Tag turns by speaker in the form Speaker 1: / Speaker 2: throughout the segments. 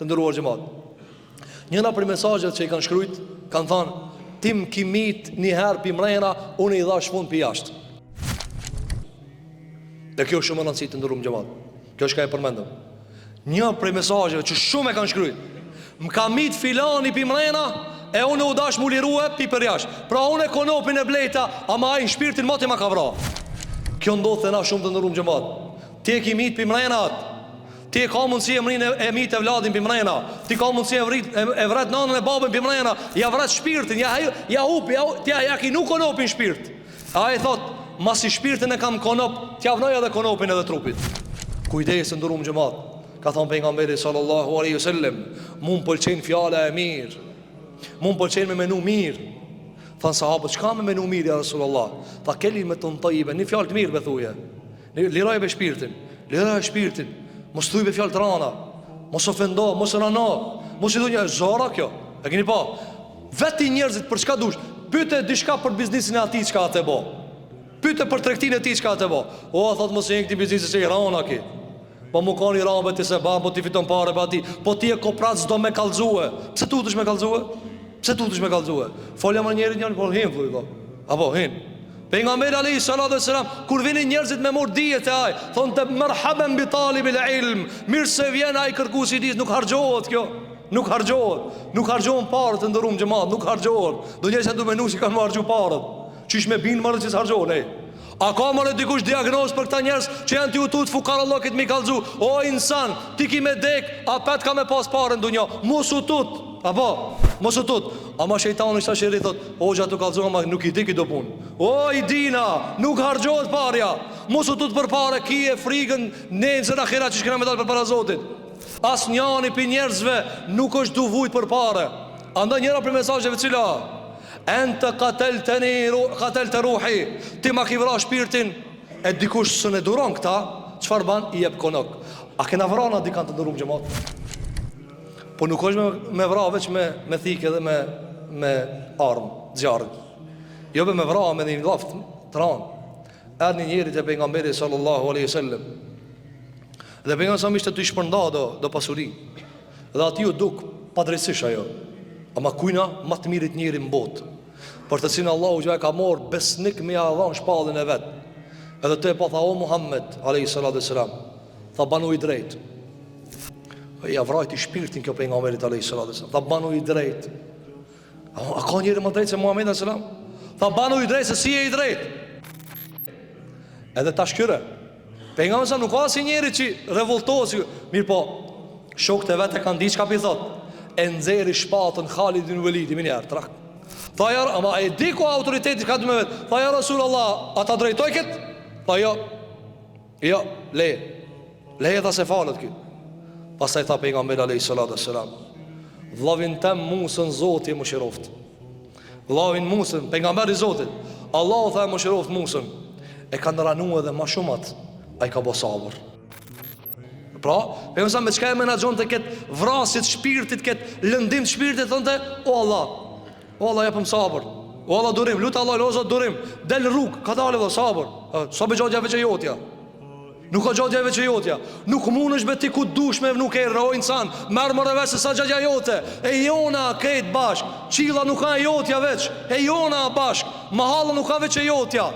Speaker 1: Të nderuar xhamat. Njëra prej mesazheve që i kanë shkruajt, kanë thënë: "Tim kimit një herë pi mrena, unë i dhash fund pi jashtë." Dhe kjo është shumë e rëndësishme, të nderuar xhamat. Kjo është ka e përmendëm. Një prej mesazheve që shumë e kanë shkruajt: "Më ka mit filani pi mrena, e unë u dash mulirue pi për jashtë. Pra unë e konopin e blejta, ama ai shpirtin moti ma ka vra." Kjo ndodh te na shumë, të nderuar xhamat. Ti e kimit pi mrena, ti ka mundësi e mrinë e mitë e vladin për mrena, ti ka mundësi e vret nanën e babën për mrena, ja vret shpirtin, ja hupi, ja ki nuk konopin shpirt. A i thot, masi shpirtin e kam konop, tja vnoj edhe konopin edhe trupit. Kujdes, nderuar xhamat. Ka thonë pejgamberi sallallahu alaihi wasallam, mu më pëlqen fjala e mirë, mu më pëlqen me menu mirë. Thanë sahabët, çka me menu mirë, ja Rasulullah? Tha, kelimetun tayyiba, një fjalë të mirë be thuje. Liroje be shpirtin, liroje shpirtin. Mos thujbe fjalë të rana, mos ofendo, mos rano, mos i dhunja zora kjo. E keni pa? Veti njerëzit për çka dush, pyete diçka për biznesin e atij çka atë bë. Pyete për tregtinë e tij çka atë bë. O, thot mos e këtij biznesi se i rana ki. Po mu kanë i rana ti se ban, po ti fiton parë pa ti. Po ti e koprat s'do me kallxue. Pse tutesh me kallxue? Pse tutesh me kallxue? Folja më njerit janë po hin vllai. Apo hin. Pejgamberi alayhi salatu wasalam, kur vinin njerëzit me mor dijet e ai, thonte merhaban bi talibil ilm, mirë se vjen ai kërkuesi i dijes, nuk harxhohet kjo. Nuk harxhohet. Nuk harxhohen parë, të nderuar xhamat, nuk harxhohet. Do njerëz që do menuçi kanë harxhu parët. Çish me bin marrë që harxhohen ai. A ka marrë dikush diagnozë për këta njerëz që janë të utut fukarallokit mi kallxu? O insan, ti ki me dek, a pet ka me pas parë në dunjë. Mos u tut. Apo, mos u tut. Ama shejtani sa sheri thot, o xha tu kallxon, ama nuk i di ki do punë. O i dina, nuk harxhohet parja. Mos u tut për parë, ki e frikën nesër ahirat që shkëna me dal për para Zotit. Asnjëri pi njerëzve nuk është duvujt për parë. Andaj njëra për mesazheve cila ente qatelte ruhi, ti ma ki vra shpirtin, e dikush së ne duron këta, çfarë ban i jep konok. A kena vrana di kanë të ndërum xhamat? Po nuk është me vra veç me thike dhe me armë, zjarë. Jo be me vra me një laft të ranë. Erë një njerit e pejgamberi sallallahu alaihi sallam, dhe pejgamberi sa mishte të i shpërnda do pasuri, dhe ati ju duk padrejtësish ajo. Ama kujna ma të mirit njeri në botë, për të sinë Allahu që e ka morë besnik me ja dhanë shpallin e vetë. Edhe të e pa tha, o Muhammed alaihi salatu wasalam, tha banu i drejt. Ja vrajti shpirtin kjo pejgamberit alaihi salatu wasalam, tha banu i drejt. A ka njeri më drejt se Muhammed alaihi salam? Tha banu i drejt se si e i drejt. Edhe ta shkyre pejgamberi sa nuk ka si njeri që revoltosi. Mirë po, shokët e vetë e kanë di çka pi thot, e nxeri shpatën Khalid ibn Walid min jar trak. Tha ja, ama e di ku autoriteti ka me vet. Tha ja Rasulullah, ata drejtoj kët? Tha jo. Jo, leje ta se falet kët. Pastaj tha pejgamberi alayhi salatu wassalam, vllavin tem Musën Zoti më shiroft. Vllavin Musën, pejgamberi Zotit, Allahu tha më shiroft Musën. E kanë ranuar edhe më shumat, ai ka bo sabër. Pra, për mësa me qka e menagjon të ketë vrasit shpirtit, ketë lëndim të shpirtit, thënte, o Allah jepëm sabër, o Allah durim, lutë Allah, o Zot durim, del në rrugë, ka dalë dhe sabër, sa be gjatjave që jotja, nuk ka gjatjave që jotja, nuk mund është beti ku dush me nuk erë, o insan, merë më rëve se sa gjatja jote, e jona ketë bashk, qila nuk ka e jotja veç, e jona bashk, mahalla nuk ka veç e jotja.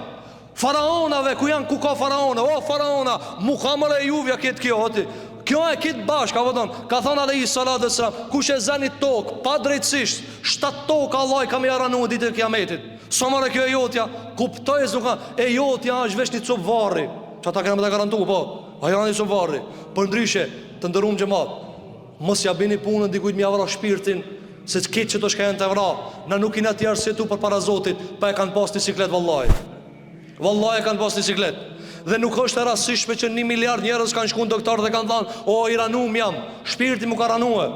Speaker 1: Faraonave, ku janë, ku ka faraona? O faraona, mu kamër e juvja këtë kjo ati. Kjo e këtë bashkë, ka thonë alayhi salatu wassalam, kush e zani tokë, pa drejtësisht, 7 tokë Allah i kam jaranu ditë e kiametit. Sa mërë kjo e jotja, kuptoj e zuka, e jotja është vesh një copë varri. Që ata kena me të garantu, po, a janë një copë varri. Për ndryshe, të ndërum gjemat, mos ja bini punën dikujt mja vra shpirtin, se këtë që të shkajen të vra, na nuk i në tjerë si tu për para Zotit, pa e kanë pas një siklet vallaj. Wallahi kanë pas një siklet. Dhe nuk është e rastishme që 1 miliard njerëz kanë shkuar në doktor dhe kanë thënë, o i ranum jam, shpirti më ka ranue.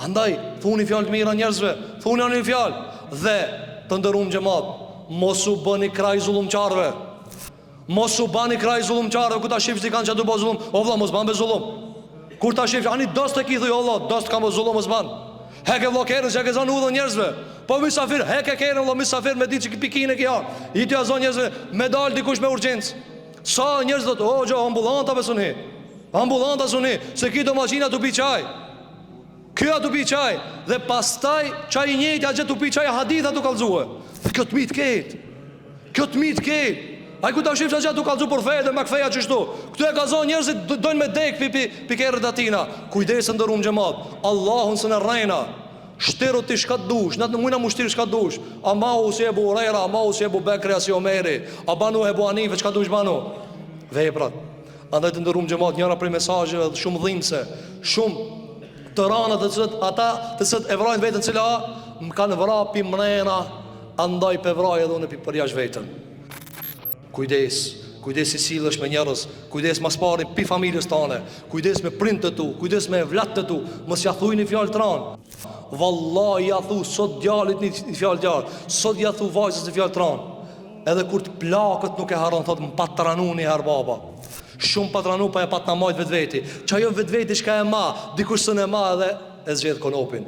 Speaker 1: Andaj, thuni fjalë të mira njerëzve, thuni një fjalë. Dhe të ndërum xhamat, mos u bëni kraj zullumçarëve. Mos u bani kraj zullumçarëve, ku ta shifsh ti kanë çadu bo zullum, o vëlla mos ban be zullum. Kur ta shifsh, ani dost të ki thuj, o Allah, dost kam bo zullum mos ban. Heke vëlla kerën që ke zonë udhën njerëzve. Po misafir, heke kerën vëlla misafir me ditë që ki pikine kja. I t'ja zonë njerëzve, me dalë dikush me urgjencë. Sa njerëz do ambulanta besun he. Ambulanta suni, se ki do maqina të pi qaj. Kjo atu pi qaj. Dhe pastaj qaj i njëjtë a gjithë tu pi qaj haditha tu kalzue. Dhe kjo të mitë ketë. Kjo të mitë ketë. A i ku ta shifë që gjatë tu kalzu për fejë dhe me këfeja qështu. Këtu e gazon njerëzit dojnë me dek pi kërët atina. Kujdesën dërum gjemat. Allahun së në rejna. Shtiru ti shka dush. Natë në mujna mu shtiru shka dush. A mahu si Ebu Hurajra, a mahu si Ebu Bekri, a si Omeri, a banu Ebu Hanife, qka dush banu. Veprat. Andaj të ndërum gjemat njëra prej mesajëve dhe shumë dhimbse, shumë të ranët të cët, ata të cët e vrajnë vetën cila më kanë vra pi mrena, andaj pe vraj edhe unë pi përjash vetën. Kujdes i sillesh me njerëz, kujdes mas pari pi familjes tane, kujdes me prindët tu, kujdes me vlatë tu, mos ja thuj një fjalë tran. Vallahi ja thu sot djalit një fjalë djalë, sot ja thu vajzës një fjalë tran. Edhe kur të plakët nuk e harron, thot më patranu një herë baba. Shumë patranu pa e pat na majt vetveti. Qa jo vetveti shka e ma, dikush sën e ma edhe e zgjedh konopin.